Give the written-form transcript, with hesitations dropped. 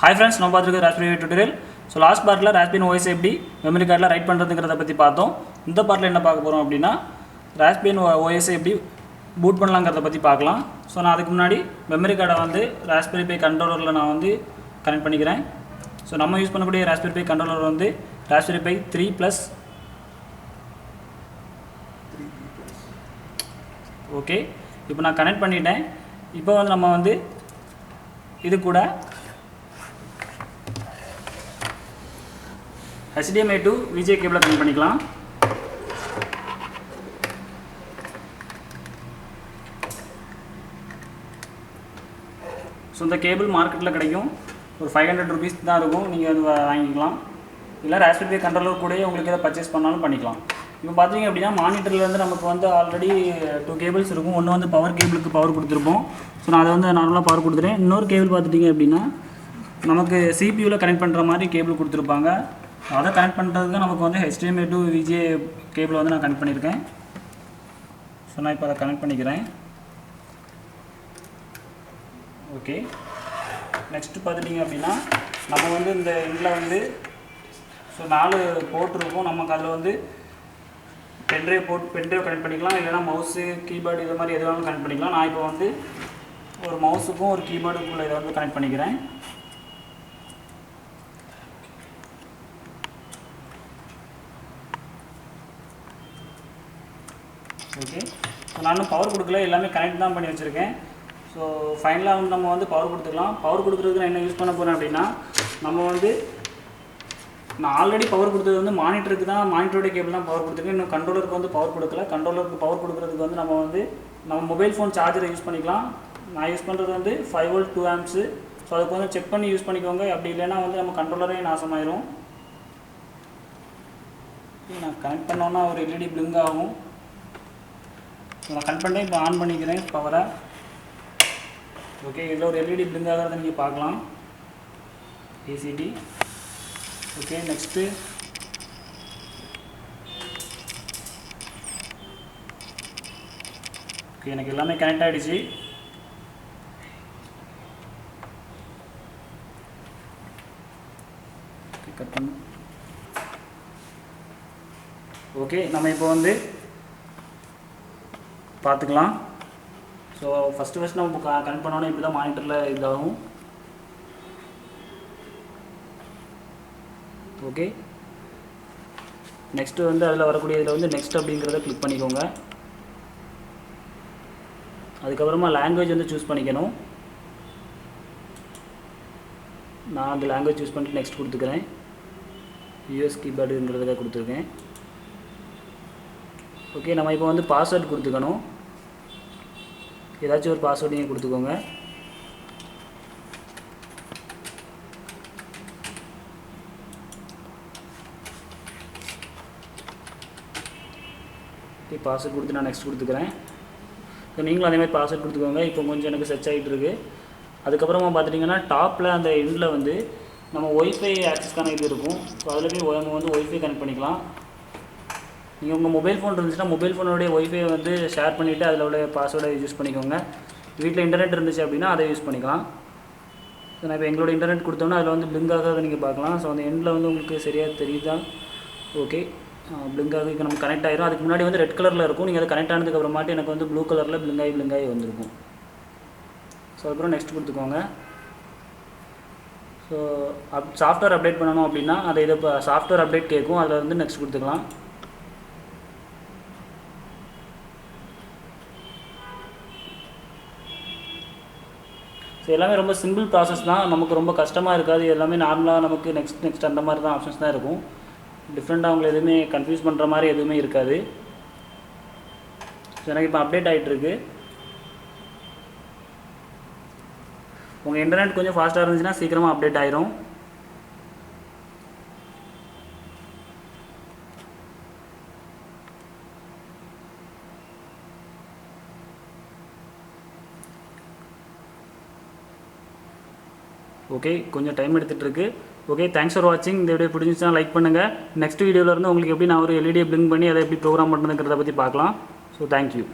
Hi friends நம்ம பார்த்துருக்க raspberry tutorial. So last பார்ட்டில் ராஸ்பெரி ஓஎஸ் எப்படி மெமரி கார்டில் ரைட் பண்ணுறதுங்கிறத பற்றி பார்த்தோம். இந்த பார்ட்டில் என்ன பார்க்க போகிறோம் அப்படின்னா ராஸ்பெரி ஓஎஸ் எப்படி பூட் பண்ணலாங்கிறத பற்றி பார்க்கலாம். ஸோ நான் அதுக்கு முன்னாடி மெமரி கார்டை வந்து ராஸ்பெரி பை கண்ட்ரோலரில் நான் வந்து கனெக்ட் பண்ணிக்கிறேன். ஸோ நம்ம யூஸ் பண்ணக்கூடிய ராஸ்பெரி பை கண்ட்ரோலர் வந்து ராஸ்பெரி பை 3+. ஓகே, இப்போ நான் கனெக்ட் பண்ணிட்டேன். இப்போ வந்து நம்ம வந்து இது கூட HDMI to VGA கேபிளை கனெக்ட் பண்ணிக்கலாம். ஸோ இந்த கேபிள் மார்க்கெட்டில் கிடைக்கும், ஒரு 500 rupees தான் இருக்கும். நீங்கள் அது வாங்கிக்கலாம். இல்லை ராஸ்பெரி பை கண்ட்ரோலர் கூட உங்களுக்கு எதை பர்ச்சேஸ் பண்ணாலும் பண்ணிக்கலாம். இப்போ பார்த்தீங்க அப்படின்னா மானிட்டர்லேருந்து நமக்கு வந்து ஆல்ரெடி 2 கேபிள்ஸ் இருக்கும். ஒன்று வந்து பவர் கேபிளுக்கு பவர் கொடுத்துருப்போம். ஸோ நான் அதை வந்து நார்மலாக பவர் கொடுத்துட்டேன். இன்னொரு கேபிள் பார்த்துட்டிங்க அப்படின்னா நமக்கு சிபியூவில் கனெக்ட் பண்ணுற மாதிரி கேபிள் கொடுத்துருப்பாங்க. அதை கனெக்ட் பண்ணுறதுக்கு நமக்கு வந்து HDMI to VGA கேபிள் வந்து நான் கனெக்ட் பண்ணியிருக்கேன். ஸோ நான் இப்போ அதை கனெக்ட் பண்ணிக்கிறேன். ஓகே, நெக்ஸ்ட்டு பார்த்துட்டிங்க அப்படின்னா நம்ம வந்து இந்த இதில் வந்து ஸோ 4 போர்ட் இருக்கும். நமக்கு அதில் வந்து பென்ட்ரைவ் கனெக்ட் பண்ணிக்கலாம். இல்லைனா மவுஸு கீபோர்டு இது மாதிரி எது வேணாலும் கனெக்ட் பண்ணிக்கலாம். நான் இப்போ வந்து ஒரு மவுஸுக்கும் ஒரு கீபோர்டுக்குள்ளே இதை வந்து கனெக்ட் பண்ணிக்கிறேன். ஓகே, ஸோ நான் பவர் கொடுக்கல, எல்லாமே கனெக்ட் தான் பண்ணி வச்சுருக்கேன். ஸோ ஃபைனலாக வந்து நம்ம வந்து பவர் கொடுத்துக்கலாம். பவர் கொடுக்குறதுக்கு நான் என்ன யூஸ் பண்ண போகிறேன் அப்படின்னா நம்ம வந்து நான் ஆல்ரெடி பவர் கொடுத்தது வந்து மானிட்டருக்கு தான், மானிட்டரோட கேபிள் தான் பவர் கொடுத்துருக்கேன். இன்னும் கண்ட்ரோலருக்கு வந்து பவர் கொடுக்கல. கண்ட்ரோலருக்கு பவர் கொடுக்குறதுக்கு வந்து நம்ம மொபைல் ஃபோன் சார்ஜரை யூஸ் பண்ணிக்கலாம். நான் யூஸ் பண்ணுறது வந்து 5 volt 2 amps. ஸோ அதுக்கு வந்து செக் பண்ணி யூஸ் பண்ணிக்கோங்க. அப்படி இல்லைன்னா வந்து நம்ம கண்ட்ரோலரே நாசமாயிரும். நான் கனெக்ட் பண்ணோன்னா ஒரு LED பிளிங்க் ஆகும். நான் கனெக்ட் பண்ணி இப்போ ஆன் பண்ணிக்கிறேன் பவரை. ஓகே, இதில் ஒரு LED பிளிங்க் ஆகிறத நீங்கள் பார்க்கலாம். ACD. ஓகே, நெக்ஸ்ட்டு ஓகே, எனக்கு எல்லாமே கனெக்ட் ஆகிடுச்சு. கட் பண்ணு. ஓகே, நம்ம இப்போ வந்து பார்த்துக்கலாம். ஸோ ஃபஸ்ட்டு நம்ம கனெக்ட் பண்ணோன்னே இப்படி தான் மானிட்டரில் இதாகும். ஓகே, நெக்ஸ்ட்டு வந்து அதில் வரக்கூடிய இதில் வந்து நெக்ஸ்ட் அப்படிங்கிறத கிளிக் பண்ணிக்கோங்க. அதுக்கப்புறமா லாங்குவேஜ் வந்து சூஸ் பண்ணிக்கணும். நான் அந்த லாங்குவேஜ் சூஸ் பண்ணிட்டு நெக்ஸ்ட் கொடுத்துக்கிறேன். US கீபோர்டுங்கிறதுக்காக கொடுத்துருக்கேன். ஓகே, நம்ம இப்போ வந்து பாஸ்வேர்டு கொடுத்துக்கணும். ஏதாச்சும் ஒரு பாஸ்வேர்டு நீங்கள் கொடுத்துக்கோங்க. ஓகே, பாஸ்வேர்டு கொடுத்து நான் நெக்ஸ்ட் கொடுத்துக்கிறேன். ஸோ நீங்களும் அதேமாதிரி பாஸ்வேர்டு கொடுத்துக்கோங்க. இப்போ கொஞ்சம் எனக்கு சர்ச் ஆகிட்டு இருக்குது. அதுக்கப்புறமா பார்த்துட்டிங்கன்னா டாப்பில் அந்த எண்டில் வந்து நம்ம ஒய்ஃபை ஆக்சஸ்க்கான இது இருக்கும். ஸோ அதில் போய் நம்ம வந்து ஒய்ஃபை கனெக்ட் பண்ணிக்கலாம். நீங்கள் உங்கள் மொபைல் ஃபோன் இருந்துச்சுன்னா மொபைல் ஃபோனுடைய ஒய்ஃபை வந்து ஷேர் பண்ணிவிட்டு அதில் உள்ள பாஸ்வேர்டை யூஸ் பண்ணிக்கோங்க. வீட்டில் இன்டர்நெட் இருந்துச்சு அப்படின்னா அதை யூஸ் பண்ணிக்கலாம். ஸோ நான் இப்போ எங்களோட இன்டர்நெட் கொடுத்தோன்னா அதில் வந்து பிளிங்க் ஆகாத நீங்கள் பார்க்கலாம். ஸோ அந்த எண்டில் வந்து உங்களுக்கு சரியாக தெரியுதா? ஓகே, பிளிங்க் ஆகி நம்ம கனெக்ட் ஆகிரும். அதுக்கு முன்னாடி வந்து ரெட் கலரில் இருக்கும். நீங்கள் அதை கனெக்ட் ஆனதுக்கப்புறமாட்டி எனக்கு வந்து ப்ளூ கலரில் பிளிங்க் ஆகி வந்திருக்கும். ஸோ அதுக்கப்புறம் நெக்ஸ்ட் கொடுத்துக்கோங்க. ஸோ சாஃப்ட்வேர் அப்டேட் பண்ணணும் அப்படின்னா அதை இதை இப்போ சாஃப்ட்வேர் அப்டேட் கேட்கும். அதில் வந்து நெக்ஸ்ட் கொடுத்துக்கலாம். ஸோ எல்லாமே ரொம்ப சிம்பிள் ப்ராசஸ் தான். நமக்கு ரொம்ப கஷ்டமாக இருக்காது. எல்லாமே நார்மலாக நமக்கு நெக்ஸ்ட் அந்த மாதிரி தான் ஆப்ஷன்ஸ் தான் இருக்கும். டிஃப்ரெண்ட்டாக அவங்களை எதுவுமே கன்ஃபியூஸ் பண்ணுற மாதிரி எதுவுமே இருக்காது. ஸோ எனக்கு இப்போ அப்டேட் ஆகிட்டுருக்கு. உங்கள் இன்டர்நெட் கொஞ்சம் ஃபாஸ்ட்டாக இருந்துச்சுன்னா சீக்கிரமாக அப்டேட் ஆயிரும். ஓகே, கொஞ்சம் டைம் எடுத்துகிட்ருக்கு. ஓகே, தேங்க்ஸ் ஃபார் வாட்சிங். இந்த வீடியோ பிடிச்சிச்சுன்னா லைக் பண்ணுங்கள். நெக்ஸ்ட் வீடியோவில் இருந்து உங்களுக்கு எப்படி நான் ஒரு LED பிளிங்க் பண்ணி அதை எப்படி ப்ரோக்ராம் பண்ணுறதுங்கிறத பற்றி பார்க்கலாம். So thank you.